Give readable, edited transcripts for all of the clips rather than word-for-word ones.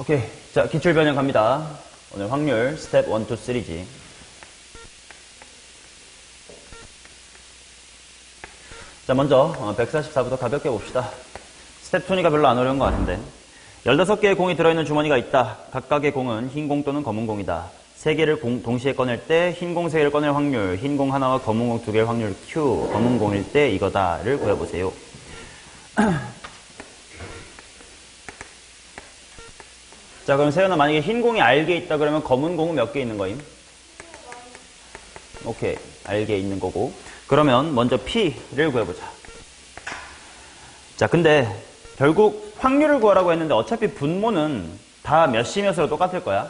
오케이. 자, 기출 변형 갑니다. 오늘 확률 스텝 1, 2, 3지. 자, 먼저 144부터 가볍게 봅시다. 스텝 2니까 별로 안 어려운 것 같은데. 15개의 공이 들어있는 주머니가 있다. 각각의 공은 흰 공 또는 검은 공이다. 3개를 동시에 꺼낼 때 흰 공 3개를 꺼낼 확률, 흰 공 하나와 검은 공 2개의 확률 Q, 검은 공일 때 이거다를 구해보세요. 자, 그럼 세연아, 만약에 흰 공이 R개에 있다 그러면 검은 공은 몇 개 있는 거임? 오케이, R개에 있는 거고. 그러면 먼저 P를 구해보자. 자, 근데 결국 확률을 구하라고 했는데 어차피 분모는 다 몇 시 몇으로 똑같을 거야?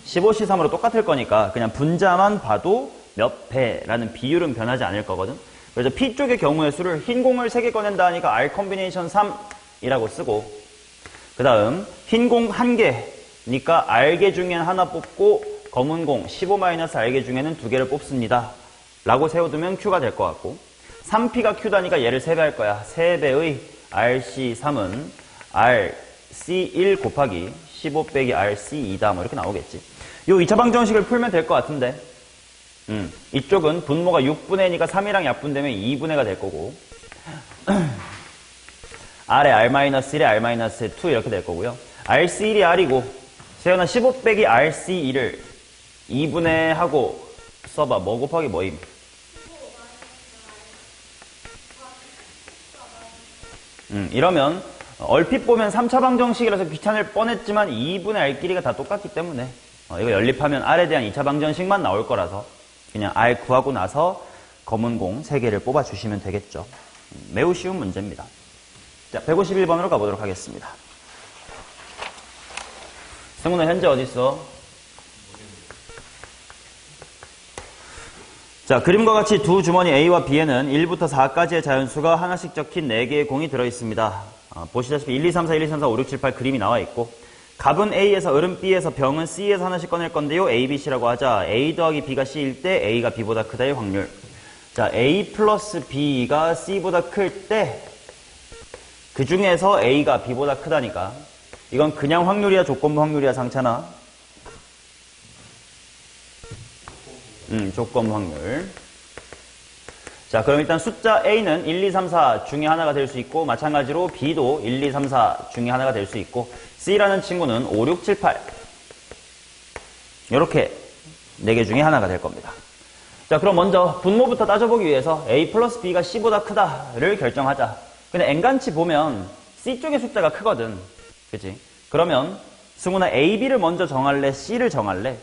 15시 3으로 똑같을 거니까 그냥 분자만 봐도 몇 배라는 비율은 변하지 않을 거거든. 그래서 P 쪽의 경우의 수를 흰 공을 3개 꺼낸다 하니까 R 컴비네이션 3이라고 쓰고, 그 다음 흰 공 1개니까 R개 중엔 하나 뽑고 검은 공 15-R개 중에는 2개를 뽑습니다 라고 세워두면 Q가 될 것 같고, 3P가 Q다니까 얘를 3배 할 거야. 3배의 RC3은 RC1 곱하기 15 빼기 RC2다 뭐 이렇게 나오겠지. 요 2차 방정식을 풀면 될 것 같은데, 이쪽은 분모가 6분의 2니까 3이랑 약분되면 2분의가 될 거고, R에 R-1에 R-2 이렇게 될 거고요. RC1이 R이고, 세연아 15 빼기 RC2를 2분의 하고 써봐. 뭐 곱하기 뭐임? 이러면 얼핏 보면 3차 방정식이라서 귀찮을 뻔했지만 2분의 R끼리가 다 똑같기 때문에 이거 연립하면 R에 대한 2차 방정식만 나올 거라서 그냥 R 구하고 나서 검은 공 3개를 뽑아주시면 되겠죠. 매우 쉬운 문제입니다. 자, 151번으로 가보도록 하겠습니다. 승훈아 현재 어디 있어? 자, 그림과 같이 두 주머니 A와 B에는 1부터 4까지의 자연수가 하나씩 적힌 4개의 공이 들어있습니다. 보시다시피 1, 2, 3, 4, 1, 2, 3, 4, 5, 6, 7, 8 그림이 나와 있고, 갑은 A에서 을은 B에서 병은 C에서 하나씩 꺼낼 건데요. A, B, C라고 하자. A 더하기 B가 C일 때 A가 B보다 크다의 확률. 자, A 플러스 B가 C보다 클 때 그 중에서 A가 B보다 크다니까 이건 그냥 확률이야 조건부 확률이야 상찬아? 조건부 확률. 자, 그럼 일단 숫자 A는 1, 2, 3, 4 중에 하나가 될 수 있고, 마찬가지로 B도 1, 2, 3, 4 중에 하나가 될 수 있고, C라는 친구는 5, 6, 7, 8 이렇게 4개 중에 하나가 될 겁니다. 자, 그럼 먼저 분모부터 따져보기 위해서 A 플러스 B가 C보다 크다를 결정하자. 근데 N간치 보면 C 쪽의 숫자가 크거든. 그치? 그러면 승훈아 A, B를 먼저 정할래? C를 정할래?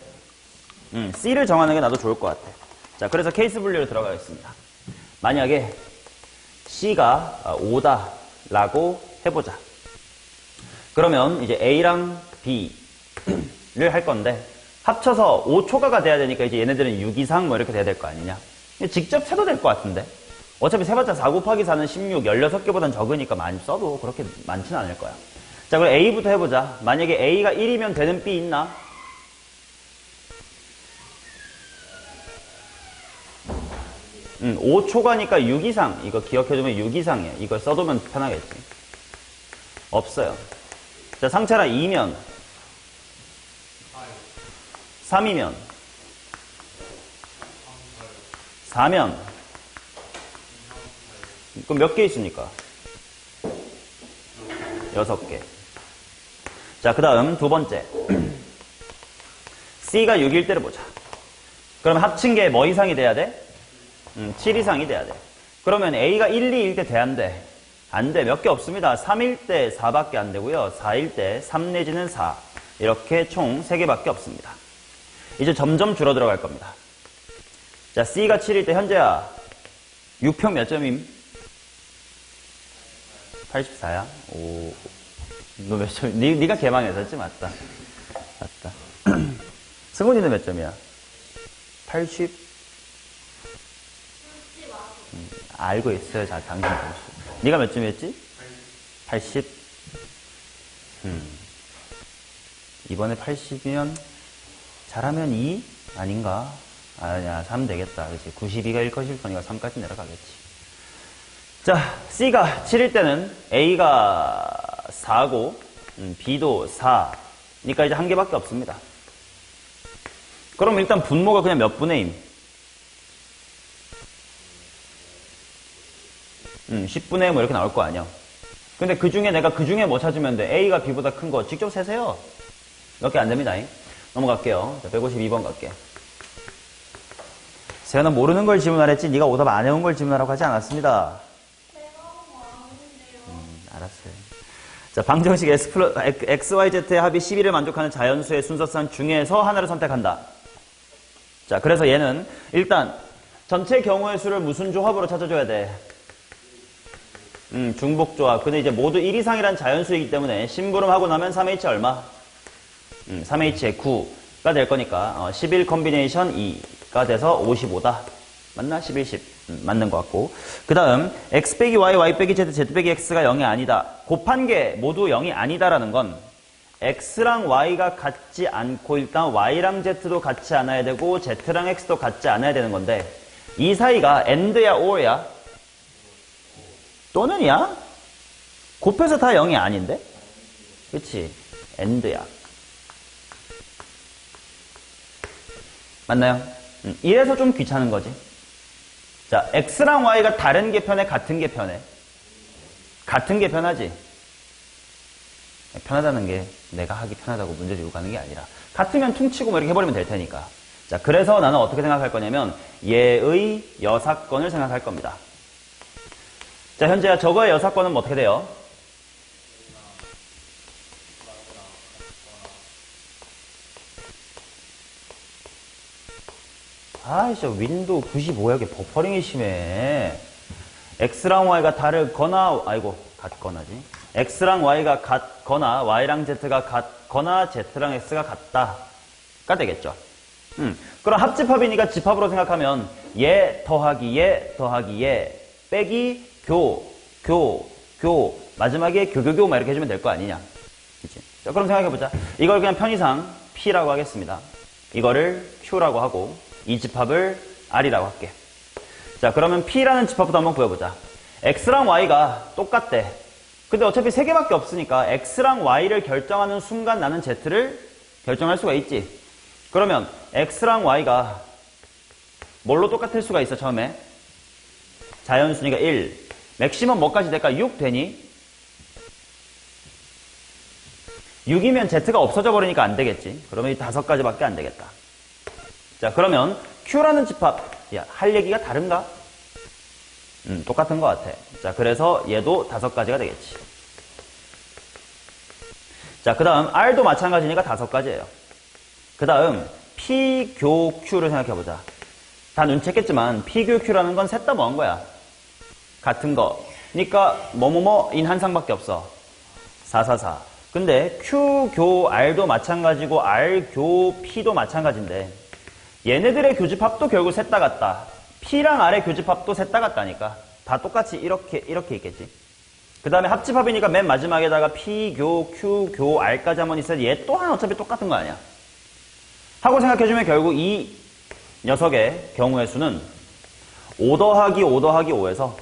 C를 정하는 게 나도 좋을 것 같아. 자, 그래서 케이스 분류로 들어가겠습니다. 만약에 C가 5다 라고 해보자. 그러면 이제 A랑 B를 할 건데 합쳐서 5초가가 돼야 되니까 이제 얘네들은 6 이상 뭐 이렇게 돼야 될 거 아니냐. 직접 세도 될 것 같은데 어차피 세봤자 4 곱하기 4는 16, 16개보단 적으니까 많이 써도 그렇게 많지는 않을 거야. 자, 그럼 A부터 해보자. 만약에 A가 1이면 되는 B 있나? 5초가니까 6 이상. 이거 기억해두면 6 이상이야. 이걸 써두면 편하겠지. 없어요. 자, 상철아 2면 3이면 4면 그럼 몇 개 있습니까? 6개. 자, 그 다음 두 번째 C가 6일 때를 보자. 그러면 합친 게 뭐 이상이 돼야 돼? 7 이상이 돼야 돼. 그러면 A가 1, 2일 때 돼, 안 돼? 안 돼. 몇 개 없습니다. 3일 때 4밖에 안 되고요. 4일 때 3 내지는 4. 이렇게 총 3개밖에 없습니다. 이제 점점 줄어들어 갈 겁니다. 자, C가 7일 때 현재야 6평 몇 점임? 84야? 오, 너 몇 점? 네가 개망했었지? 맞다. 승훈이는 몇 점이야? 80? 알고 있어요. 자, 당신 점수. 네가 몇 점이었지? 80? 이번에 80이면 잘하면 2? 아닌가? 아니야, 3 되겠다. 그치? 92가 1 컷일 거니까 3까지 내려가겠지. 자, C가 7일 때는 A가 4고 B도 4, 그러니까 이제 한 개밖에 없습니다. 그럼 일단 분모가 그냥 몇 분의 임? 10분의 뭐 이렇게 나올 거 아니야. 근데 그 중에 내가 그 중에 뭐 찾으면 돼? A가 B보다 큰 거 직접 세세요. 몇 개 안 됩니다. 넘어갈게요. 자, 152번 갈게. 세연아 모르는 걸 질문하랬지 네가 오답 안 해온 걸 질문하라고 하지 않았습니다. 알았어요. 자, 방정식 XYZ의 합이 12를 만족하는 자연수의 순서상 중에서 하나를 선택한다. 자, 그래서 얘는 일단 전체 경우의 수를 무슨 조합으로 찾아줘야 돼? 중복조합. 근데 이제 모두 1 이상이란 자연수이기 때문에 심부름하고 나면 3H 얼마? 3H의 9가 될 거니까 11 컨비네이션 2가 돼서 55다. 맞나? 11, 10. 맞는 것 같고. 그 다음 x 빼기 y, y 빼기 z, z 빼기 x가 0이 아니다. 곱한 게 모두 0이 아니다라는 건 x랑 y가 같지 않고 일단 y랑 z도 같지 않아야 되고 z랑 x도 같지 않아야 되는 건데 이 사이가 and야 or야? 또는이야? 곱해서 다 0이 아닌데? 그치? and야. 맞나요? 이래서 좀 귀찮은 거지. 자, x랑 y가 다른 게 편해? 같은 게 편해? 같은 게 편하지? 편하다는 게 내가 하기 편하다고 문제 주고 가는 게 아니라 같으면 퉁치고 뭐 이렇게 해버리면 될 테니까. 자, 그래서 나는 어떻게 생각할 거냐면 얘의 여사건을 생각할 겁니다. 자, 현재야 저거의 여사건은 뭐 어떻게 돼요? 아이씨, 윈도우 95야, 이게 버퍼링이 심해. x랑 y가 다르거나, 아이고, 같거나지. x랑 y가 같거나, y랑 z가 같거나, z랑 x가 같다가 되겠죠. 그럼 합집합이니까 집합으로 생각하면, 얘 더하기 얘 더하기 얘, 빼기 교, 마지막에 교교교 막 이렇게 해주면 될 거 아니냐. 그치? 자, 그럼 생각해보자. 이걸 그냥 편의상 P라고 하겠습니다. 이거를 Q라고 하고, 이 집합을 R이라고 할게. 자, 그러면 P라는 집합부터 한번 구해보자. X랑 Y가 똑같대. 근데 어차피 3개밖에 없으니까 X랑 Y를 결정하는 순간 나는 Z를 결정할 수가 있지. 그러면 X랑 Y가 뭘로 똑같을 수가 있어, 처음에? 자연수니까 1. 맥시멈 뭐까지 될까? 6 되니? 6이면 Z가 없어져 버리니까 안 되겠지. 그러면 이 5가지밖에 안 되겠다. 자, 그러면 Q라는 집합, 야, 할 얘기가 다른가? 똑같은 것 같아. 자, 그래서 얘도 5가지가 되겠지. 자, 그 다음 R도 마찬가지니까 5가지예요. 그 다음 P, 교, Q를 생각해보자. 다 눈치챘겠지만 P, 교, Q라는 건 셋 다 뭐한 거야? 같은 거. 그러니까 뭐뭐뭐인 한 상밖에 없어. 444. 근데 Q, 교, R도 마찬가지고 R, 교, P도 마찬가지인데 얘네들의 교집합도 결국 셋 다 같다. P랑 R의 교집합도 셋 다 같다니까. 다 똑같이 이렇게 있겠지. 그 다음에 합집합이니까 맨 마지막에다가 P, 교, Q, 교, R까지 한번 있어야 얘 또한 어차피 똑같은 거 아니야. 하고 생각해주면 결국 이 녀석의 경우의 수는 5 더하기 5 더하기 5에서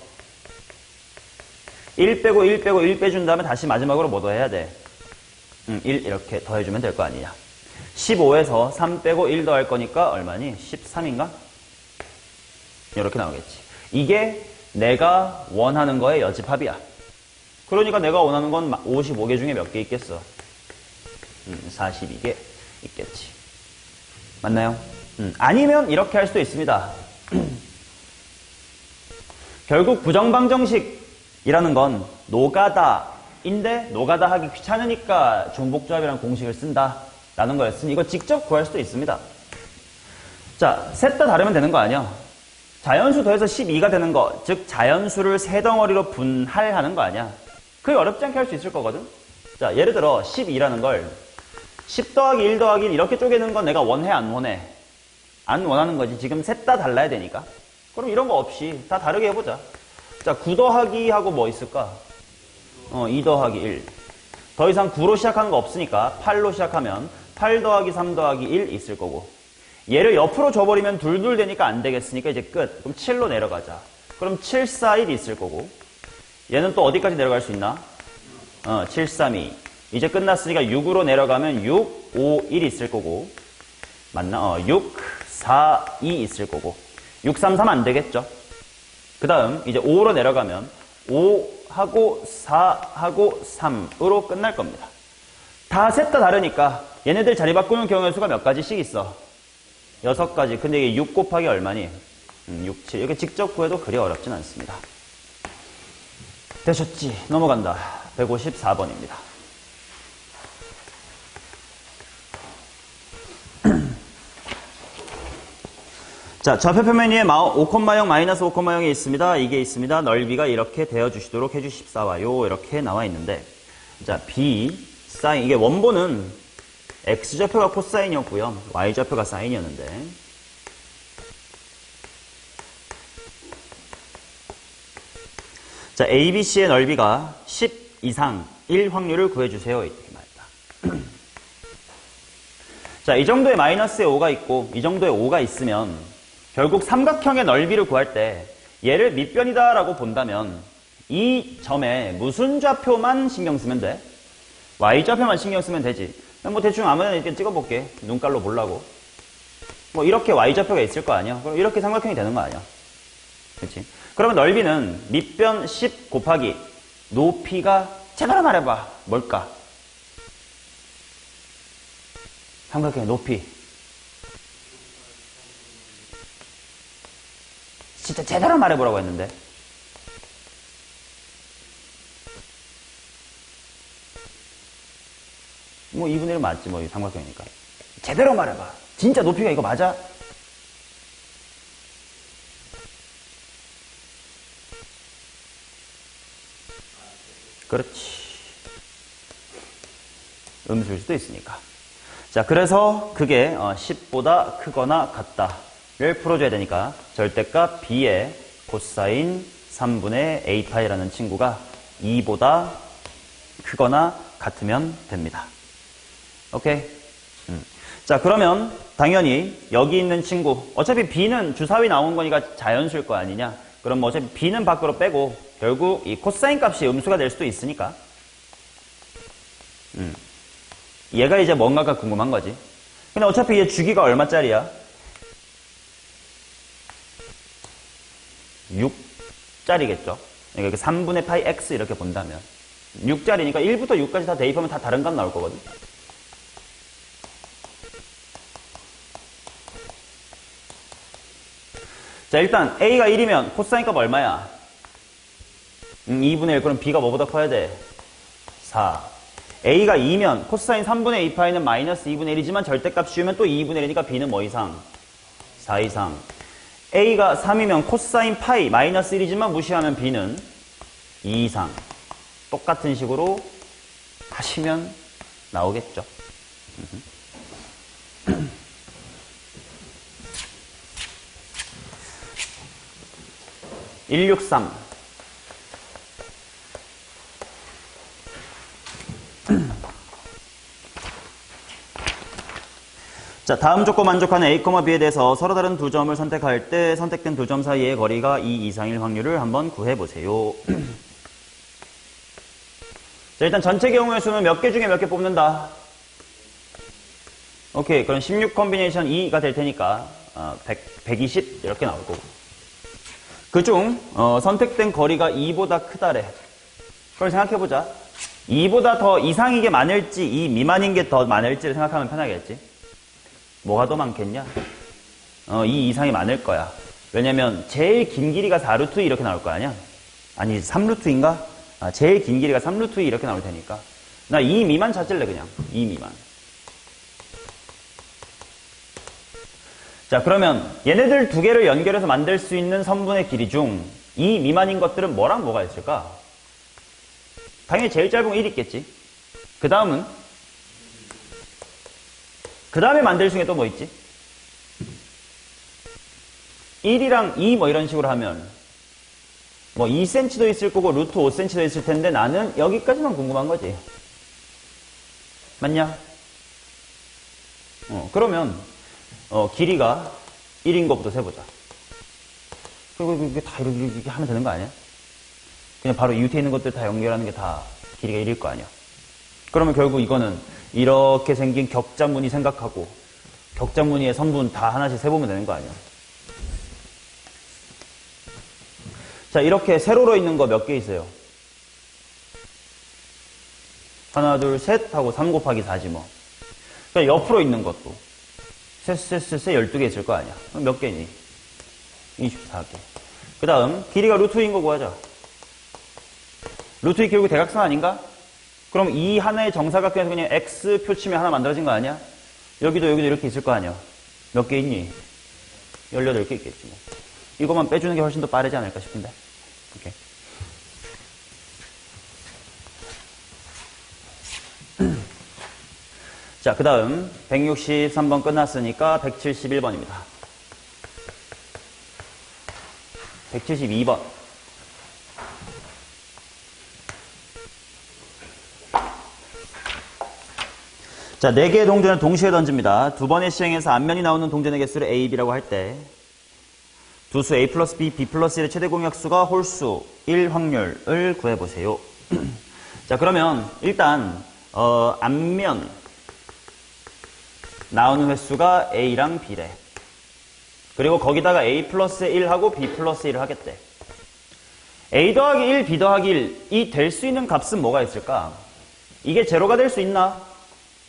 1 빼고 1 빼고 1 빼준 다음에 다시 마지막으로 뭐 더해야 돼? 1 이렇게 더해주면 될 거 아니냐. 15에서 3 빼고 1 더할 거니까 얼마니? 13인가? 이렇게 나오겠지. 이게 내가 원하는 거의 여집합이야. 그러니까 내가 원하는 건 55개 중에 몇 개 있겠어? 42개 있겠지. 맞나요? 아니면 이렇게 할 수도 있습니다. 결국 부정방정식이라는 건 노가다인데 노가다 하기 귀찮으니까 중복조합이라는 공식을 쓴다라는 거였으니 이거 직접 구할 수도 있습니다. 자, 셋 다 다르면 되는 거 아니야? 자연수 더해서 12가 되는 거, 즉 자연수를 세 덩어리로 분할하는 거 아니야? 그게 어렵지 않게 할 수 있을 거거든? 자, 예를 들어 12라는 걸 10 더하기 1 더하기 1 이렇게 쪼개는 건 내가 원해 안 원해? 안 원하는 거지. 지금 셋 다 달라야 되니까. 그럼 이런 거 없이 다 다르게 해보자. 자, 9 더하기 하고 뭐 있을까? 2 더하기 1. 더 이상 9로 시작하는 거 없으니까 8로 시작하면 8 더하기 3 더하기 1 있을 거고. 얘를 옆으로 줘버리면 둘둘 되니까 안 되겠으니까 이제 끝. 그럼 7로 내려가자. 그럼 7, 4, 1 있을 거고. 얘는 또 어디까지 내려갈 수 있나? 7, 3, 2. 이제 끝났으니까 6으로 내려가면 6, 5, 1 있을 거고. 맞나? 6, 4, 2 있을 거고. 6, 3, 3 안 되겠죠? 그 다음, 이제 5로 내려가면 5하고 4하고 3으로 끝날 겁니다. 다 셋 다 다르니까 얘네들 자리 바꾸는 경우의 수가 몇 가지씩 있어? 6가지. 근데 이게 6 곱하기 얼마니? 6, 7. 이렇게 직접 구해도 그리 어렵진 않습니다. 되셨지? 넘어간다. 154번입니다. 자, 좌표 표면 위에 5,0 마이너스 5,0이 있습니다. 이게 있습니다. 넓이가 이렇게 되어주시도록 해주십사와요. 이렇게 나와 있는데, 자, B, 사인. 이게 원본은 X좌표가 코사인이었고요. Y좌표가 사인이었는데, 자, ABC의 넓이가 10 이상 1 확률을 구해주세요. 이렇게 말이다. 자, 이 정도의 마이너스의 5가 있고, 이 정도의 5가 있으면, 결국 삼각형의 넓이를 구할 때 얘를 밑변이다 라고 본다면 이 점에 무슨 좌표만 신경 쓰면 돼? Y좌표만 신경 쓰면 되지. 뭐 대충 아무나 이렇게 찍어볼게. 눈깔로 보려고. 뭐 이렇게 Y좌표가 있을 거 아니야? 그럼 이렇게 삼각형이 되는 거 아니야? 그렇지? 그러면 넓이는 밑변 10 곱하기 높이가 제대로 말해봐. 뭘까? 삼각형의 높이. 진짜 제대로 말해보라고 했는데. 뭐 2분의 1 맞지 뭐 삼각형이니까. 제대로 말해봐. 진짜 높이가 이거 맞아? 그렇지. 음수일 수도 있으니까. 자, 그래서 그게 10보다 크거나 같다를 풀어줘야 되니까 절대값 B의 코사인 3분의 A파이라는 친구가 2보다 크거나 같으면 됩니다. 오케이? 자, 그러면 당연히 여기 있는 친구, 어차피 B는 주사위 나온 거니까 자연수일 거 아니냐? 그럼 뭐 어차피 B는 밖으로 빼고 결국 이 코사인 값이 음수가 될 수도 있으니까 얘가 이제 뭔가가 궁금한 거지. 근데 어차피 얘 주기가 얼마짜리야? 6짜리겠죠. 그러니까 3분의 파이 x 이렇게 본다면 6짜리니까 1부터 6까지 다 대입하면 다 다른 값 나올 거거든. 자, 일단 a가 1이면 코사인 값 얼마야? 2분의 1. 그럼 b가 뭐보다 커야 돼? 4. a가 2면 코사인 3분의 2파이는 마이너스 2분의 1이지만 절대값 씌우면 또 2분의 1이니까 b는 뭐 이상? 4 이상. a가 3이면 코사인 파이 마이너스 1이지만 무시하면 b는 2 이상. 똑같은 식으로 하시면 나오겠죠. 163. 자, 다음 조건 만족하는 A, B에 대해서 서로 다른 두 점을 선택할 때 선택된 두 점 사이의 거리가 2 이상일 확률을 한번 구해보세요. 자, 일단 전체 경우의 수는 몇 개 중에 몇 개 뽑는다? 오케이, 그럼 16 콤비네이션 2가 될 테니까 120 이렇게 나올 거고. 그중 선택된 거리가 2보다 크다래. 그걸 생각해보자. 2보다 더 이상인 게 많을지 2 미만인 게 더 많을지를 생각하면 편하겠지. 뭐가 더 많겠냐? 2 이상이 많을 거야. 왜냐면 제일 긴 길이가 4루트 2 이렇게 나올 거 아니야? 아니 3루트인가? 제일 긴 길이가 3루트 2 이렇게 나올 테니까 나 2 미만 찾을래. 그냥 2 미만. 자, 그러면 얘네들 두 개를 연결해서 만들 수 있는 선분의 길이 중 2 미만인 것들은 뭐랑 뭐가 있을까? 당연히 제일 짧은 건 1 있겠지. 그 다음에 만들 중에 또 뭐 있지? 1이랑 2 뭐 이런 식으로 하면 뭐 2cm도 있을 거고 루트 5cm도 있을 텐데 나는 여기까지만 궁금한 거지. 맞냐? 그러면 길이가 1인 것부터 세보자. 그리고 이게 다 이렇게 하면 되는 거 아니야? 그냥 바로 이웃에 있는 것들 다 연결하는 게 다 길이가 1일 거 아니야. 그러면 결국 이거는 이렇게 생긴 격자무늬 생각하고 격자무늬의 선분 다 하나씩 세보면 되는 거 아니야. 자, 이렇게 세로로 있는 거 몇 개 있어요? 하나, 둘, 셋 하고 3 곱하기 4지 뭐. 그러니까 옆으로 있는 것도 셋 12개 있을 거 아니야. 그럼 몇 개니? 24개. 그 다음 길이가 루트인 거 구하자. 루트 2 결국 대각선 아닌가? 그럼 이 하나의 정사각형에서 그냥 X 표치면 하나 만들어진 거 아니야? 여기도 이렇게 있을 거 아니야? 몇 개 있니? 18개 있겠지 뭐. 이것만 빼주는 게 훨씬 더 빠르지 않을까 싶은데. 오케이. 자, 그 다음 163번 끝났으니까 171번입니다. 172번. 자, 4개의 동전을 동시에 던집니다. 두 번의 시행에서 앞면이 나오는 동전의 개수를 A, B라고 할 때 두수 A 플러스 B, B 플러스 1의 최대 공약수가 홀수 1 확률을 구해보세요. 자, 그러면 일단 앞면 나오는 횟수가 A랑 B래. 그리고 거기다가 A 플러스 1하고 B 플러스 1을 하겠대. A 더하기 1, B 더하기 1, 이 될 수 있는 값은 뭐가 있을까? 이게 제로가 될 수 있나?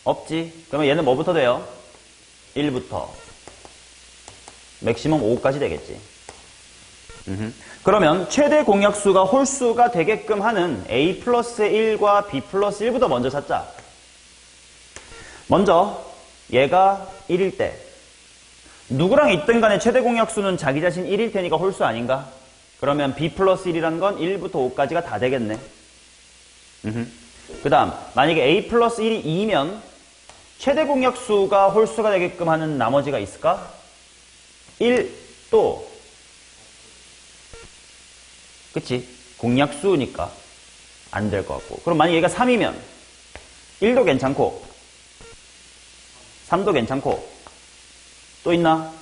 없지. 그러면 얘는 뭐부터 돼요? 1부터 맥시멈 5까지 되겠지. 그러면 최대 공약수가 홀수가 되게끔 하는 A 플러스 1과 B 플러스 1부터 먼저 찾자. 먼저 얘가 1일 때 누구랑 있든 간에 최대 공약수는 자기 자신 1일 테니까 홀수 아닌가? 그러면 B 플러스 1이라는 건 1부터 5까지가 다 되겠네. 그 다음 만약에 A 플러스 1이 2면 최대 공약수가 홀수가 되게끔 하는 나머지가 있을까? 1 또 그치? 공약수니까 안 될 것 같고. 그럼 만약에 얘가 3이면 1도 괜찮고 3도 괜찮고 또 있나?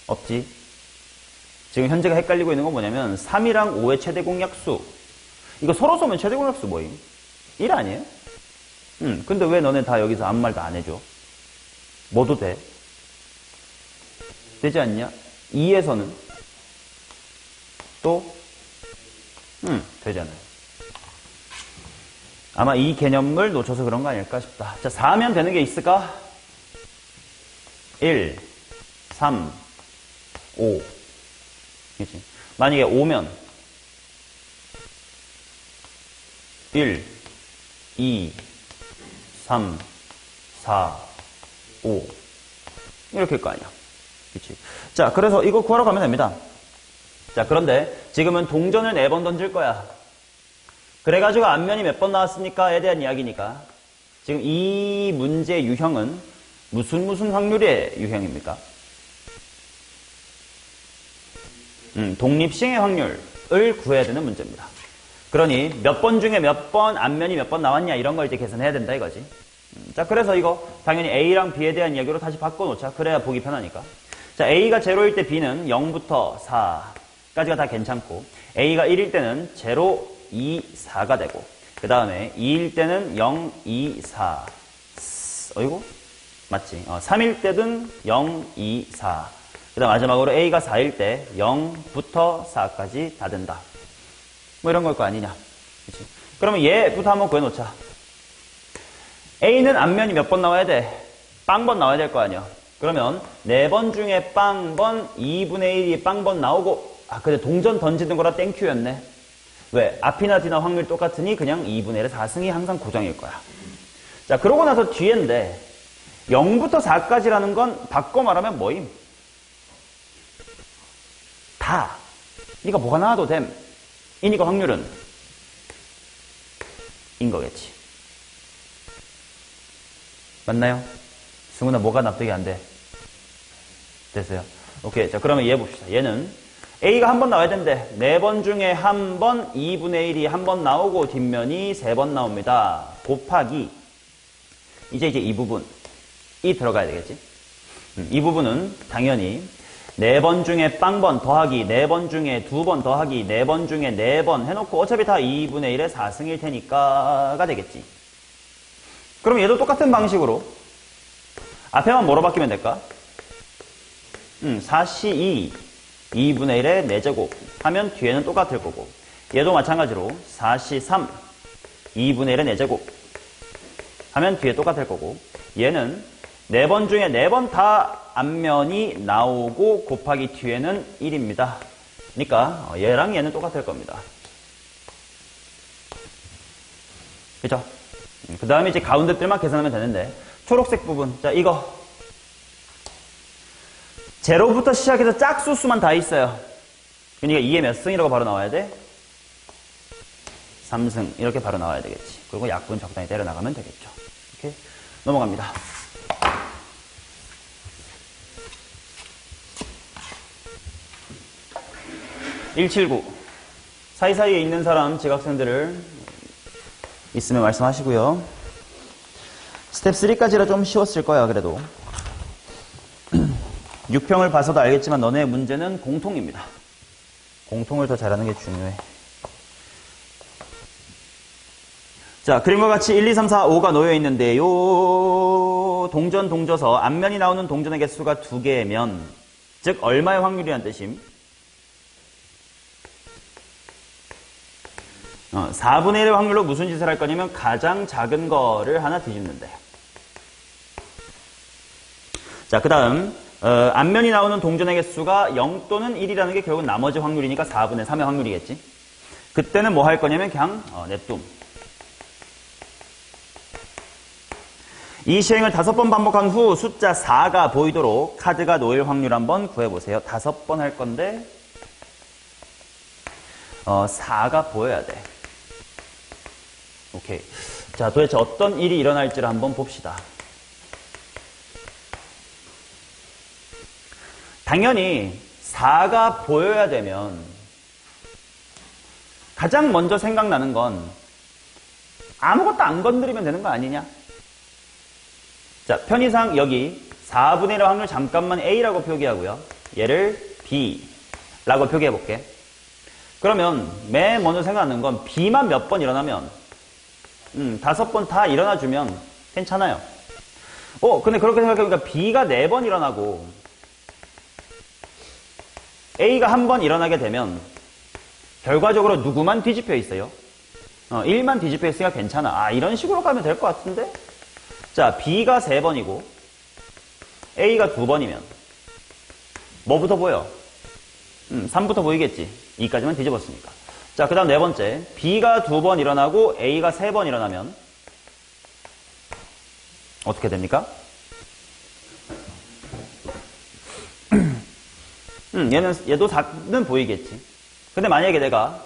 없지. 지금 현재가 헷갈리고 있는 건 뭐냐면 3이랑 5의 최대 공약수, 이거 서로 쏘면 최대 공약수 뭐임? 1 아니에요? 근데 왜 너네 다 여기서 아무 말도 안 해줘? 뭐도 돼? 되지 않냐? 2에서는 또 되잖아요. 아마 이 개념을 놓쳐서 그런 거 아닐까 싶다. 자, 4면 되는 게 있을까? 1, 3, 5. 그치? 만약에 5면 1, 2, 3, 4, 5 이렇게일 거 아니야. 그치? 자, 그래서 이거 구하러 가면 됩니다. 자, 그런데 지금은 동전을 4번 던질 거야. 그래가지고 앞면이 몇 번 나왔습니까?에 대한 이야기니까 지금 이 문제 유형은 무슨 확률의 유형입니까? 독립시행의 확률을 구해야 되는 문제입니다. 그러니 몇 번 중에 몇 번 앞면이 몇 번 나왔냐 이런 걸 이제 계산해야 된다 이거지. 자, 그래서 이거 당연히 A랑 B에 대한 이야기로 다시 바꿔놓자. 그래야 보기 편하니까. 자, A가 0일 때 B는 0부터 4까지가 다 괜찮고, A가 1일 때는 0, 2, 4가 되고, 그 다음에 2일 때는 0, 2, 4. 어이구? 맞지? 3일 때는 0, 2, 4. 그 다음 마지막으로 A가 4일 때 0부터 4까지 다 된다. 뭐 이런 걸 거 아니냐. 그치? 그러면 얘부터 한번 구해놓자. A는 앞면이 몇 번 나와야 돼? 빵번 나와야 될 거 아니야. 그러면 4번 중에 빵번 2분의 1이 빵번 나오고, 근데 동전 던지는 거라 땡큐였네. 왜? 앞이나 뒤나 확률 똑같으니 그냥 2분의 1의 4승이 항상 고정일 거야. 자, 그러고 나서 뒤인데 0부터 4까지라는 건 바꿔 말하면 뭐임? 다. 니가 뭐가 나와도 됨. 이니까 확률은 인 거겠지. 맞나요? 승훈아, 뭐가 납득이 안 돼? 됐어요? 오케이. 자, 그러면 얘 봅시다. 얘는 A가 한 번 나와야 되는데 4번 중에 한 번 2분의 1이 한 번 나오고 뒷면이 3번 나옵니다. 곱하기 이제 이 부분이 들어가야 되겠지. 이 부분은 당연히 4번 중에 빵번 더하기 4번 중에 2번 더하기 4번 중에 4번 해놓고 어차피 다 2분의 1의 4승일 테니까가 되겠지. 그럼 얘도 똑같은 방식으로 앞에만 뭐로 바뀌면 될까? 4C2 2분의 1의 4제곱 하면 뒤에는 똑같을 거고, 얘도 마찬가지로 4C3 2분의 1의 4제곱 하면 뒤에 똑같을 거고, 얘는 4번 중에 4번 다 앞면이 나오고 곱하기 뒤에는 1입니다. 그러니까 얘랑 얘는 똑같을 겁니다. 그죠? 그 다음에 이제 가운데들만 계산하면 되는데, 초록색 부분, 자 이거 제로부터 시작해서 짝수 수만 다 있어요. 그러니까 2의 몇 승이라고 바로 나와야 돼? 3승 이렇게 바로 나와야 되겠지. 그리고 약분 적당히 때려 나가면 되겠죠. 이렇게 넘어갑니다. (179) 사이사이에 있는 사람 지각생들을 있으면 말씀하시고요. 스텝 3까지라 좀 쉬웠을 거야. 그래도 6평을 봐서도 알겠지만 너네의 문제는 공통입니다. 공통을 더 잘하는 게 중요해. 자, 그림과 같이 1, 2, 3, 4, 5가 놓여 있는데 요 동전 동져서 앞면이 나오는 동전의 개수가 2개면 즉 얼마의 확률이란 뜻임? 4분의 1의 확률로 무슨 짓을 할 거냐면 가장 작은 거를 하나 뒤집는데. 자, 그 다음 앞면이 나오는 동전의 개수가 0 또는 1이라는 게 결국 나머지 확률이니까 4분의 3의 확률이겠지. 그때는 뭐 할 거냐면 그냥 냅둠. 이 시행을 5번 반복한 후 숫자 4가 보이도록 카드가 놓일 확률 한번 구해보세요. 5번 할 건데 4가 보여야 돼. 오케이. 자, 도대체 어떤 일이 일어날지를 한번 봅시다. 당연히 4가 보여야 되면 가장 먼저 생각나는 건 아무것도 안 건드리면 되는 거 아니냐? 자, 편의상 여기 4분의 1의 확률 잠깐만 A라고 표기하고요. 얘를 B라고 표기해 볼게. 그러면 맨 먼저 생각나는 건 B만 몇 번 일어나면 5번 다 일어나주면 괜찮아요. 근데 그렇게 생각해보니까 B가 4번 일어나고 A가 한 번 일어나게 되면 결과적으로 누구만 뒤집혀 있어요? 1만 뒤집혀 있으니까 괜찮아. 이런 식으로 가면 될 것 같은데? 자, B가 3번이고 A가 2번이면 뭐부터 보여? 3부터 보이겠지. 2까지만 뒤집었으니까. 자, 그 다음 네 번째. B가 2번 일어나고 A가 3번 일어나면 어떻게 됩니까? 얘도 4는 보이겠지. 근데 만약에 내가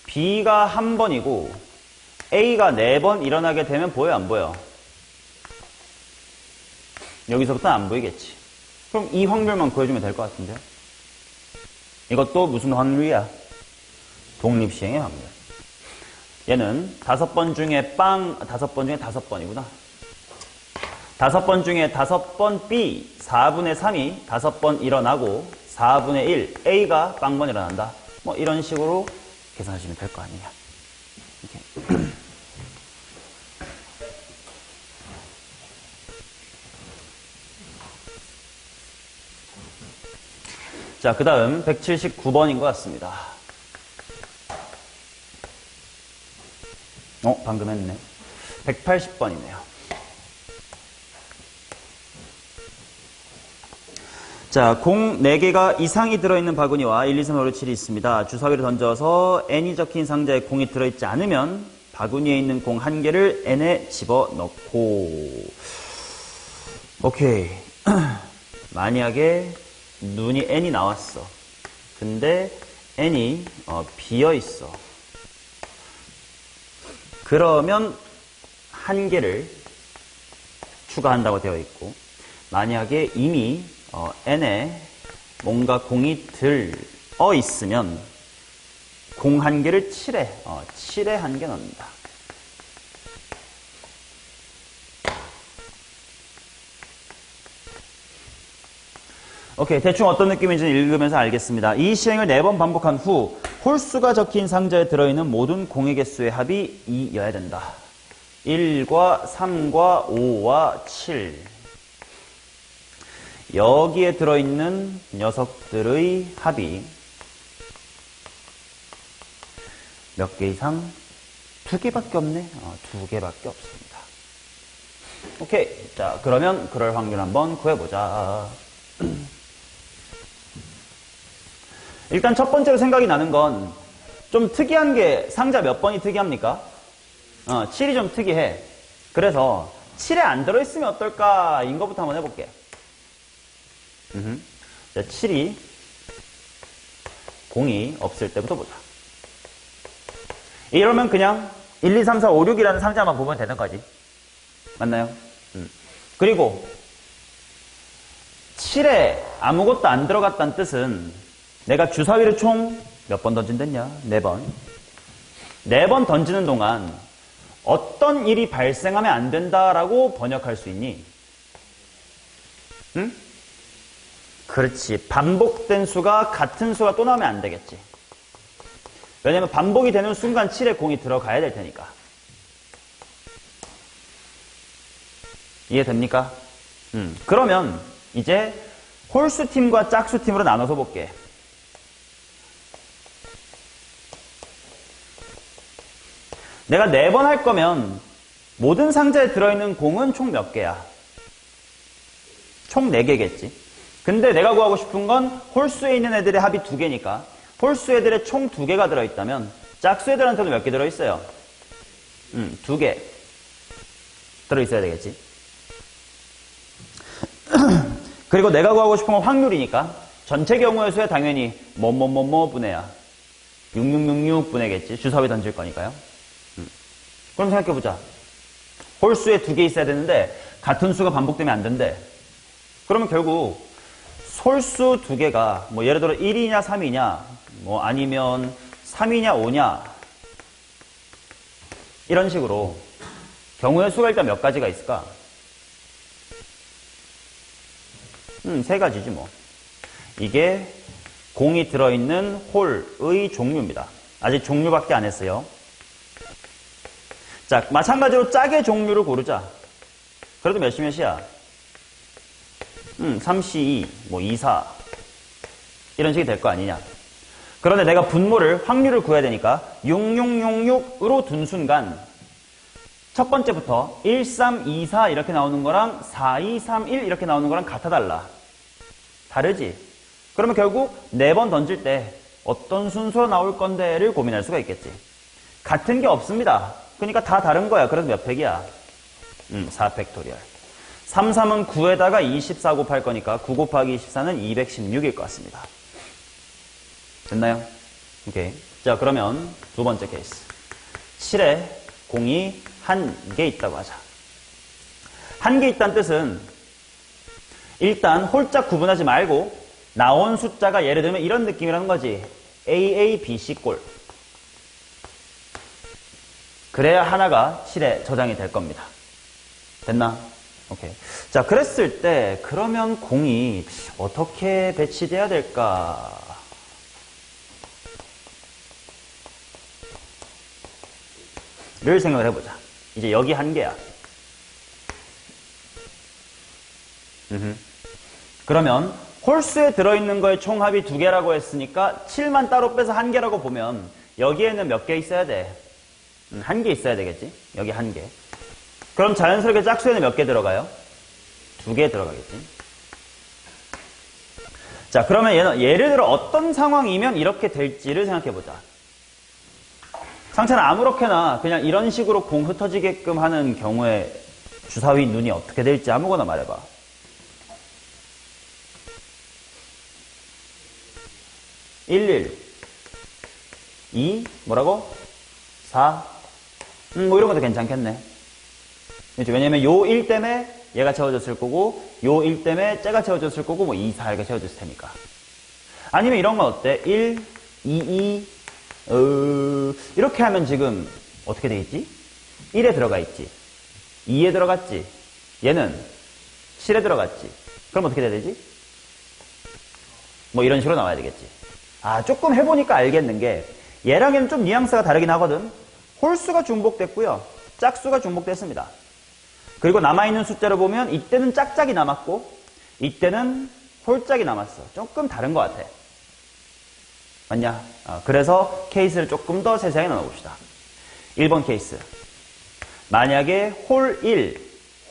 B가 한 번이고 A가 4번 일어나게 되면 보여, 안 보여? 여기서부터 안 보이겠지. 그럼 이 확률만 구해주면 될 것 같은데요? 이것도 무슨 확률이야? 독립시행의 확률. 얘는 5번 중에 5번 중에 5번이구나. 5번 중에 5번 B, 4분의 3이 5번 일어나고 4분의 1, A가 빵번 일어난다. 뭐 이런 식으로 계산하시면 될 거 아니냐. 이렇게. 자, 그 다음 179번인 것 같습니다. 방금 했네. 180번이네요. 자, 공 4개가 이상이 들어있는 바구니와 1, 2, 3, 4, 5, 6, 7이 있습니다. 주사위를 던져서 n이 적힌 상자에 공이 들어있지 않으면 바구니에 있는 공 1개를 n에 집어넣고. 오케이. 만약에 눈이 n이 나왔어. 근데 n이 비어있어. 그러면 1개를 추가한다고 되어 있고, 만약에 이미 n에 뭔가 공이 들어 있으면 공 1개를 7에 1개 넣는다. 오케이, 대충 어떤 느낌인지 읽으면서 알겠습니다. 이 시행을 4번 반복한 후 홀수가 적힌 상자에 들어있는 모든 공의 개수의 합이 2여야 된다. 1과 3과 5와 7. 여기에 들어있는 녀석들의 합이 몇 개 이상? 2개밖에 없네. 2개밖에 없습니다. 오케이. 자, 그러면 그럴 확률 한번 구해보자. 일단 첫 번째로 생각이 나는 건 좀 특이한 게 상자 몇 번이 특이합니까? 7이 좀 특이해. 그래서 7에 안 들어있으면 어떨까? 인 거부터 한번 해볼게. 자, 7이 공이 없을 때부터 보자. 이러면 그냥 1, 2, 3, 4, 5, 6이라는 상자만 보면 되는 거지. 맞나요? 그리고 7에 아무것도 안 들어갔다는 뜻은 내가 주사위를 총 몇 번 던진댔냐? 4번. 4번 던지는 동안 어떤 일이 발생하면 안 된다라고 번역할 수 있니? 응? 그렇지. 반복된 수가 같은 수가 또 나오면 안 되겠지. 왜냐면 반복이 되는 순간 7에 공이 들어가야 될 테니까. 이해됩니까? 그러면 이제 홀수 팀과 짝수 팀으로 나눠서 볼게. 내가 4번 할 거면 모든 상자에 들어있는 공은 총 몇 개야? 총 4개겠지. 근데 내가 구하고 싶은 건 홀수에 있는 애들의 합이 2개니까 홀수 애들의 총 2개가 들어있다면 짝수 애들한테도 몇 개 들어있어요? 2개 들어있어야 되겠지. 그리고 내가 구하고 싶은 건 확률이니까 전체 경우의 수에 당연히 뭐뭐뭐뭐 분해야 6666 분해겠지. 주사위 던질 거니까요. 그럼 생각해보자. 홀수에 2개 있어야 되는데 같은 수가 반복되면 안 된대. 그러면 결국 솔수 2개가 뭐 예를 들어 1이냐 3이냐 뭐 아니면 3이냐 5냐 이런 식으로 경우의 수가 일단 몇 가지가 있을까? 3가지지 뭐. 이게 공이 들어있는 홀의 종류입니다. 아직 종류밖에 안 했어요. 자, 마찬가지로 짝의 종류를 고르자. 그래도 몇이야? 3C2, 2, 4 이런 식이 될 거 아니냐. 그런데 내가 분모를, 확률을 구해야 되니까 6666으로 둔 순간 첫 번째부터 1, 3, 2, 4 이렇게 나오는 거랑 4, 2, 3, 1 이렇게 나오는 거랑 같아 달라. 다르지? 그러면 결국 4번 던질 때 어떤 순서로 나올 건데를 고민할 수가 있겠지. 같은 게 없습니다. 그러니까 다 다른 거야. 그래서 몇 팩이야? 4팩토리얼. 3, 3은 9에다가 24 곱할 거니까 9 곱하기 24는 216일 것 같습니다. 됐나요? 오케이. 자, 그러면 두 번째 케이스. 7에 공이 1개 있다고 하자. 1개 있다는 뜻은 일단 홀짝 구분하지 말고 나온 숫자가 예를 들면 이런 느낌이라는 거지. AA, BC 꼴. 그래야 하나가 7에 저장이 될 겁니다. 됐나? 오케이. 자, 그랬을 때 그러면 공이 어떻게 배치돼야 될까? 를 생각을 해보자. 이제 여기 1개야. 그러면 홀수에 들어있는 거의 총합이 2개라고 했으니까 7만 따로 빼서 1개라고 보면 여기에는 몇 개 있어야 돼? 1개 있어야 되겠지? 여기 1개. 그럼 자연스럽게 짝수에는 몇 개 들어가요? 2개 들어가겠지? 자, 그러면 얘는 예를 들어 어떤 상황이면 이렇게 될지를 생각해보자. 상체는 아무렇게나 그냥 이런 식으로 공 흩어지게끔 하는 경우에 주사위 눈이 어떻게 될지 아무거나 말해봐. 1, 2, 뭐라고? 4. 뭐 이런 것도 괜찮겠네. 그렇죠? 왜냐면 요 1 때문에 얘가 채워졌을 거고, 요 1 때문에 쟤가 채워졌을 거고, 뭐 2, 4, 1가 채워졌을 테니까. 아니면 이런 건 어때? 1, 2, 2, 이렇게 하면 지금 어떻게 돼 있지? 1에 들어가 있지. 2에 들어갔지. 얘는 7에 들어갔지. 그럼 어떻게 돼야 되지? 뭐 이런 식으로 나와야 되겠지. 아, 조금 해보니까 알겠는 게 얘랑 얘는 좀 뉘앙스가 다르긴 하거든. 홀수가 중복됐고요. 짝수가 중복됐습니다. 그리고 남아있는 숫자를 보면 이때는 짝짝이 남았고 이때는 홀짝이 남았어. 조금 다른 것 같아. 맞냐? 그래서 케이스를 조금 더 세세하게 나눠봅시다. 1번 케이스. 만약에 홀 1,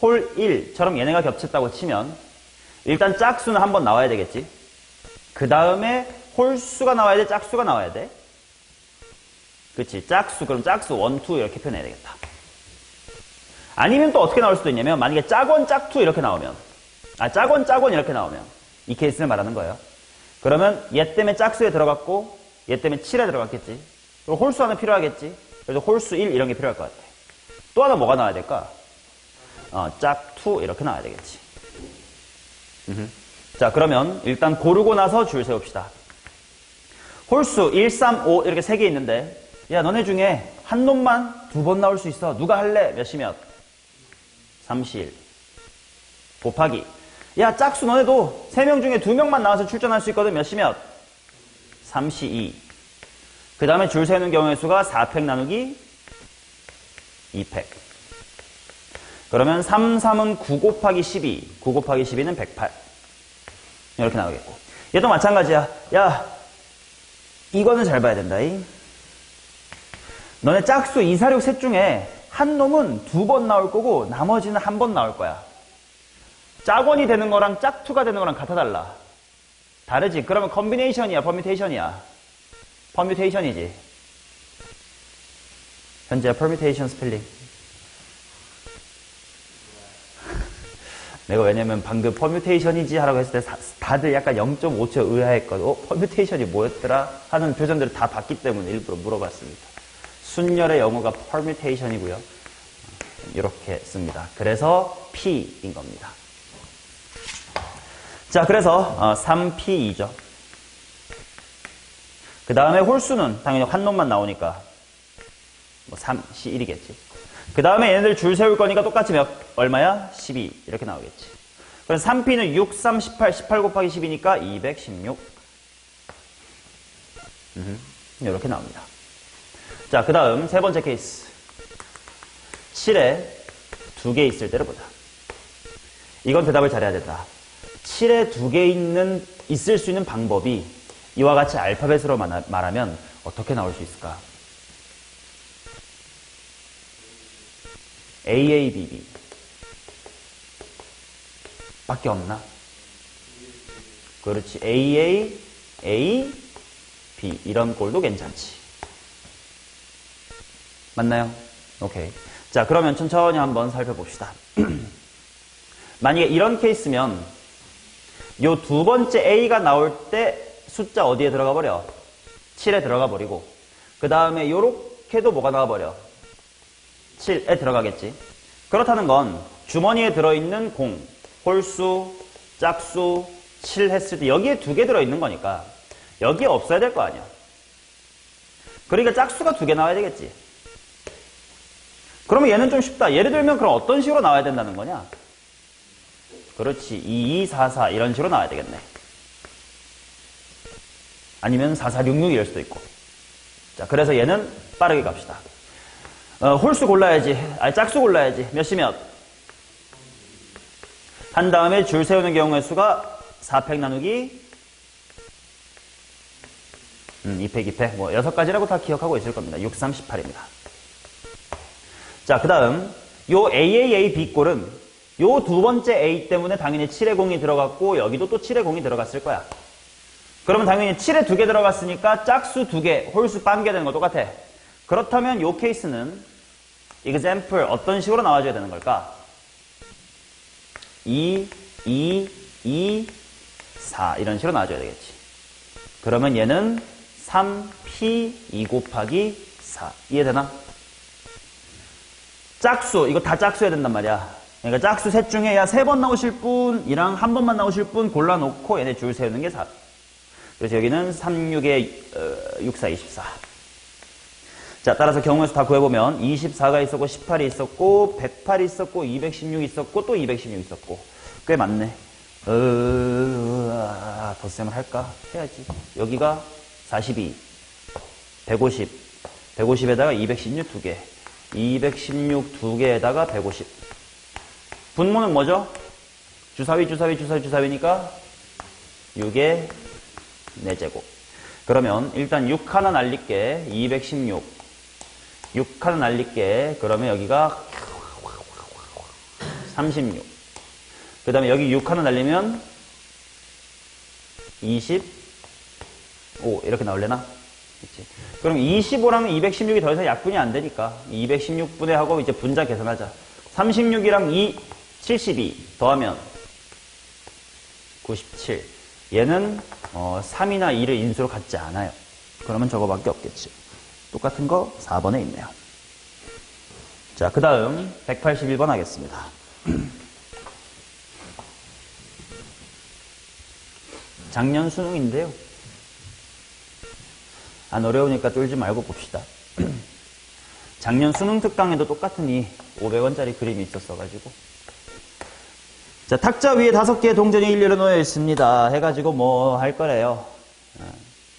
홀 1처럼 얘네가 겹쳤다고 치면 일단 짝수는 한번 나와야 되겠지. 그 다음에 홀수가 나와야 돼? 짝수가 나와야 돼? 그치? 짝수, 그럼 짝수 1, 2 이렇게 표현해야 되겠다. 아니면 또 어떻게 나올 수도 있냐면 만약에 짝원, 짝투 이렇게 나오면 짝원, 짝원 이렇게 나오면 이 케이스를 말하는 거예요. 그러면 얘 때문에 짝수에 들어갔고 얘 때문에 7에 들어갔겠지. 그리고 홀수 하나 필요하겠지. 그래서 홀수 1 이런 게 필요할 것 같아. 또 하나 뭐가 나와야 될까? 짝2 이렇게 나와야 되겠지. 자, 그러면 일단 고르고 나서 줄 세웁시다. 홀수 1, 3, 5 이렇게 3개 있는데 야, 너네 중에 한 놈만 2번 나올 수 있어. 누가 할래? 몇이 몇? 31 곱하기 야, 짝수 너네도 3명 중에 2명만 나와서 출전할 수 있거든. 몇이 몇? 32. 그 다음에 줄 세우는 경우의 수가 4팩 나누기 2팩. 그러면 3, 3은 9 곱하기 12. 9 곱하기 12는 108. 이렇게 나오겠고. 얘도 마찬가지야. 야, 이거는 잘 봐야 된다. 너네 짝수 2, 4, 6 셋 중에 한 놈은 2번 나올 거고 나머지는 1번 나올 거야. 짝원이 되는 거랑 짝투가 되는 거랑 같아 달라. 다르지? 그러면 컨비네이션이야, 퍼뮤테이션이야? 퍼뮤테이션이지. 현재 퍼뮤테이션 스펠링. 내가 왜냐면 방금 퍼뮤테이션이지 하라고 했을 때 다들 약간 0.5초 의아했거든. 퍼뮤테이션이 뭐였더라? 하는 표정들을 다 봤기 때문에 일부러 물어봤습니다. 순열의 영어가 퍼뮤테이션이고요. 이렇게 씁니다. 그래서 P인 겁니다. 자, 그래서 3P2죠. 그 다음에 홀수는 당연히 한 놈만 나오니까 뭐 3C1이겠지. 그 다음에 얘네들 줄 세울 거니까 똑같이 얼마야? 12 이렇게 나오겠지. 그래서 3P는 6, 3, 18, 18 곱하기 10이니까 216 이렇게 나옵니다. 자, 그 다음 세 번째 케이스. 7에 2개 있을 때를 보자. 이건 대답을 잘해야 된다. 7에 2개 있을 수 있는 방법이 이와 같이 알파벳으로 말하면 어떻게 나올 수 있을까? AABB 밖에 없나? 그렇지. AA, A, B 이런 꼴도 괜찮지. 맞나요? 오케이. 자, 그러면 천천히 한번 살펴봅시다. 만약에 이런 케이스면 요 두 번째 A가 나올 때 숫자 어디에 들어가 버려? 7에 들어가 버리고 그 다음에 요렇게도 뭐가 나와 버려? 7에 들어가겠지. 그렇다는 건 주머니에 들어있는 공, 홀수, 짝수, 7 했을 때 여기에 2개 들어있는 거니까 여기에 없어야 될 거 아니야. 그러니까 짝수가 2개 나와야 되겠지. 그러면 얘는 좀 쉽다. 예를 들면 그럼 어떤 식으로 나와야 된다는 거냐? 그렇지. 22, 44 이런 식으로 나와야 되겠네. 아니면 4466 이럴 수도 있고. 자, 그래서 얘는 빠르게 갑시다. 홀수 골라야지. 짝수 골라야지. 몇이 몇? 한 다음에 줄 세우는 경우의 수가 4팩 나누기 2팩, 2팩. 뭐 6가지라고 다 기억하고 있을 겁니다. 6, 3, 18입니다. 자, 그 다음 요 AAAB 꼴은 요 두 번째 A 때문에 당연히 7의 공이 들어갔고 여기도 또 7의 공이 들어갔을 거야. 그러면 당연히 7에 2개 들어갔으니까 짝수 2개, 홀수 1개 되는 거 똑같아. 그렇다면 요 케이스는 example 어떤 식으로 나와줘야 되는 걸까? 2, 2, 2, 4 이런 식으로 나와줘야 되겠지. 그러면 얘는 3P 2 곱하기 4 이해되나? 짝수 이거 다 짝수해야 된단 말이야. 그러니까 짝수 셋 중에 야 3번 나오실 분이랑 한 번만 나오실 분 골라놓고 얘네 줄 세우는 게 4. 그래서 여기는 36에 64, 24. 자, 따라서 경우의 수 다 구해보면 24가 있었고 18이 있었고 108이 있었고 216이 있었고 또 216이 있었고 꽤 많네. 덧셈을 할까? 해야지. 여기가 42, 150, 150에다가 216 두 개, 216 두 개에다가 150. 분모는 뭐죠? 주사위니까 6의 4제곱. 그러면 일단 6 하나 날릴게. 216. 6 하나 날릴게. 그러면 여기가 36. 그 다음에 여기 6 하나 날리면 25 이렇게 나올래나? 그치? 그럼 25랑 216이 더 이상 약분이 안 되니까 216분의 하고 이제 분자 계산하자. 36이랑 2, 72 더하면 97. 얘는 3이나 2를 인수로 갖지 않아요. 그러면 저거밖에 없겠지. 똑같은 거 4번에 있네요. 자, 그 다음 181번 하겠습니다. 작년 수능인데요. 안 어려우니까 쫄지 말고 봅시다. 작년 수능 특강에도 똑같은 이 500원짜리 그림이 있었어가지고. 자, 탁자 위에 5개의 동전이 일렬로 놓여 있습니다. 해가지고 뭐 할 거래요.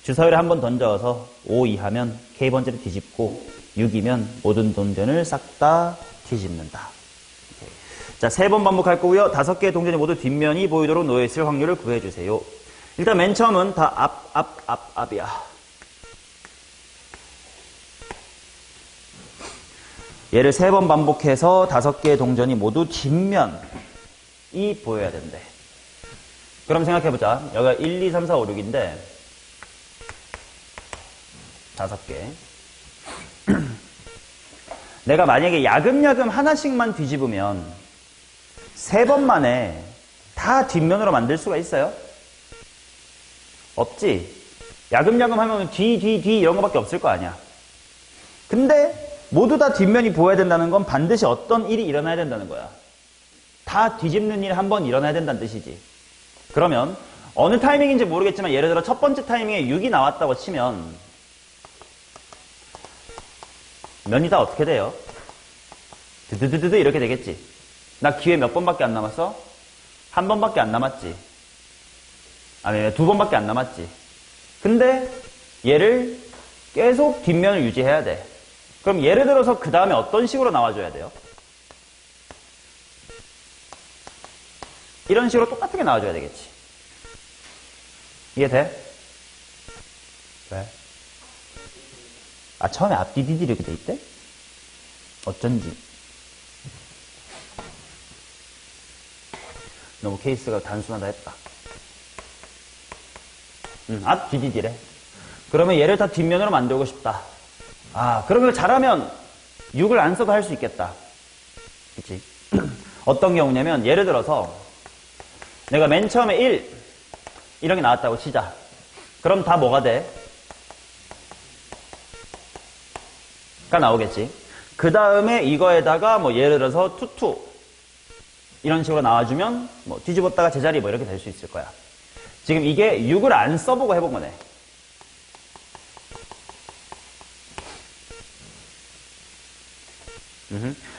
주사위를 한번 던져서 5, 2 하면 K번째를 뒤집고 6이면 모든 동전을 싹 다 뒤집는다. 자, 3번 반복할 거고요. 5개의 동전이 모두 뒷면이 보이도록 놓여 있을 확률을 구해주세요. 일단 맨 처음은 다 앞이야. 얘를 3번 반복해서 5개의 동전이 모두 뒷면이 보여야 된대. 그럼 생각해보자. 여기가 1, 2, 3, 4, 5, 6인데 5개. 내가 만약에 야금야금 하나씩만 뒤집으면 3번 만에 다 뒷면으로 만들 수가 있어요? 없지. 야금야금 하면 뒤 이런 거밖에 없을 거 아니야. 근데 모두 다 뒷면이 보여야 된다는 건 반드시 어떤 일이 일어나야 된다는 거야. 다 뒤집는 일이 한 번 일어나야 된다는 뜻이지. 그러면 어느 타이밍인지 모르겠지만 예를 들어 첫 번째 타이밍에 6이 나왔다고 치면 면이 다 어떻게 돼요? 드드드드드 이렇게 되겠지. 나 기회 몇 번밖에 안 남았어? 한 번밖에 안 남았지. 아니, 2번밖에 안 남았지. 근데 얘를 계속 뒷면을 유지해야 돼. 그럼 예를 들어서 그 다음에 어떤 식으로 나와줘야 돼요? 이런 식으로 똑같은 게 나와줘야 되겠지. 이해돼? 왜? 아, 처음에 앞뒤뒤 이렇게 돼 있대? 어쩐지. 너무 케이스가 단순하다 했다. 앞뒤뒤래. 그러면 얘를 다 뒷면으로 만들고 싶다. 아, 그러면 잘하면 6을 안 써도 할 수 있겠다. 그치? 어떤 경우냐면, 예를 들어서, 내가 맨 처음에 1, 이런 게 나왔다고 치자. 그럼 다 뭐가 돼? 가 나오겠지. 그 다음에 이거에다가 뭐 예를 들어서 투투, 이런 식으로 나와주면, 뭐 뒤집었다가 제자리 뭐 이렇게 될 수 있을 거야. 지금 이게 6을 안 써보고 해본 거네.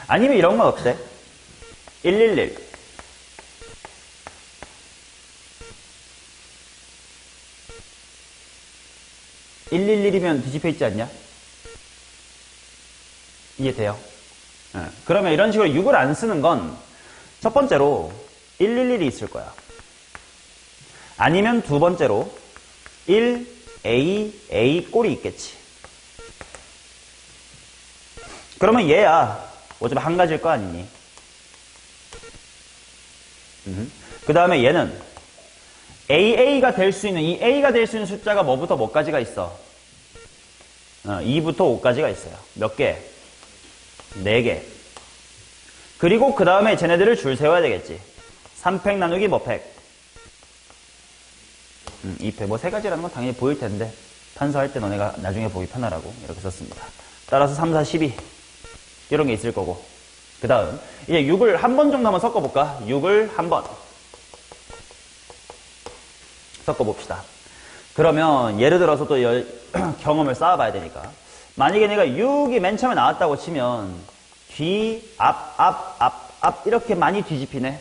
아니면 이런 건 어때? 111. 111이면 뒤집혀 있지 않냐? 이해돼요? 그러면 이런 식으로 6을 안 쓰는 건 첫 번째로 111이 있을 거야. 아니면 두 번째로 1A 꼴이 있겠지. 그러면 얘야 어차피 한 가지일 거 아니니. 그 다음에 얘는 AA가 될 수 있는, 이 A가 될 수 있는 숫자가 뭐부터 뭐까지가 있어? 2부터 5까지가 있어요. 몇 개? 4개. 그리고 그 다음에 쟤네들을 줄 세워야 되겠지. 3팩 나누기 뭐 팩? 2팩. 뭐 세 가지라는 건 당연히 보일 텐데 판서할 때 너네가 나중에 보기 편하라고 이렇게 썼습니다. 따라서 3, 4, 12 이런 게 있을 거고. 그 다음 이제 6을 한 번 정도 한번 섞어볼까? 6을 한 번 섞어봅시다. 그러면 예를 들어서 또 경험을 쌓아봐야 되니까, 만약에 내가 6이 맨 처음에 나왔다고 치면 뒤, 앞 이렇게 많이 뒤집히네.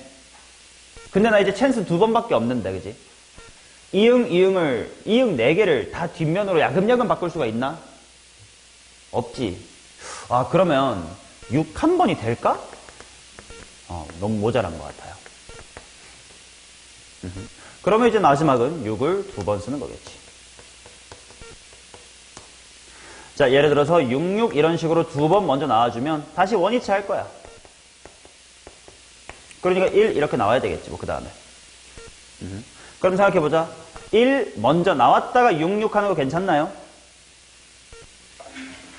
근데 나 이제 찬스 2번밖에 없는데, 그지? 이응 4개를 다 뒷면으로 야금야금 바꿀 수가 있나? 없지. 아, 그러면 6 한 번이 될까? 너무 모자란 것 같아요. 그러면 이제 마지막은 6을 2번 쓰는 거겠지. 자, 예를 들어서 6, 6 이런 식으로 2번 먼저 나와주면 다시 원위치 할 거야. 그러니까 1 이렇게 나와야 되겠지, 뭐, 그 다음에. 그럼 생각해보자. 1 먼저 나왔다가 6, 6 하는 거 괜찮나요?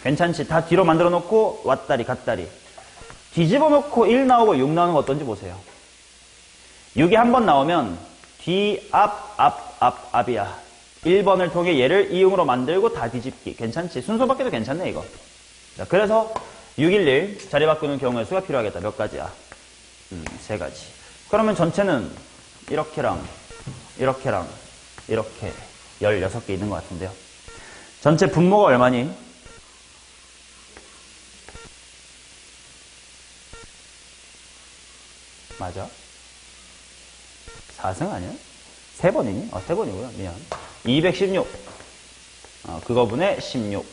괜찮지. 다 뒤로 만들어 놓고 왔다리 갔다리. 뒤집어 놓고 1 나오고 6 나오는 거 어떤지 보세요. 6이 한 번 나오면 뒤, 앞이야. 1번을 통해 얘를 이응으로 만들고 다 뒤집기. 괜찮지? 순서 바뀌어도 괜찮네, 이거. 자, 그래서 611 자리 바꾸는 경우의 수가 필요하겠다. 몇 가지야? 3가지. 그러면 전체는 이렇게랑 이렇게랑 이렇게 16개 있는 것 같은데요. 전체 분모가 얼마니? 맞아? 4승 아니야? 3번이니? 3번이구나. 미안. 216. 그거분의 16.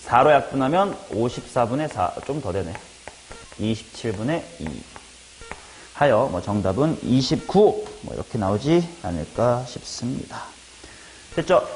4로 약분하면 54분의 4. 좀 더 되네. 27분의 2. 하여 뭐 정답은 29. 뭐 이렇게 나오지 않을까 싶습니다. 됐죠?